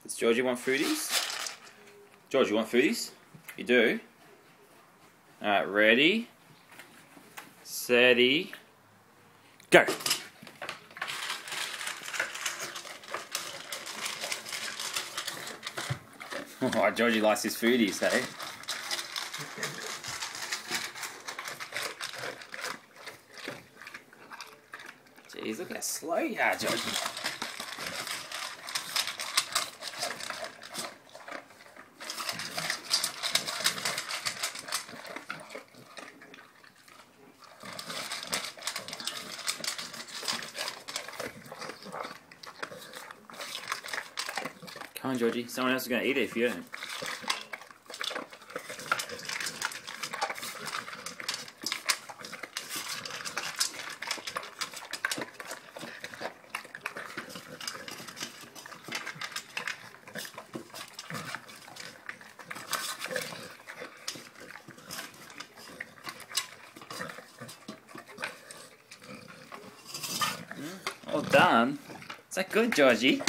Does Georgie want foodies? George, you want foodies? You do? Alright, ready, steady, go! Oh, Georgie likes his foodies, hey? Jeez, look how slow you are, Georgie. Come on, Georgie. Someone else is going to eat it if you don't. All done. Is that good, Georgie?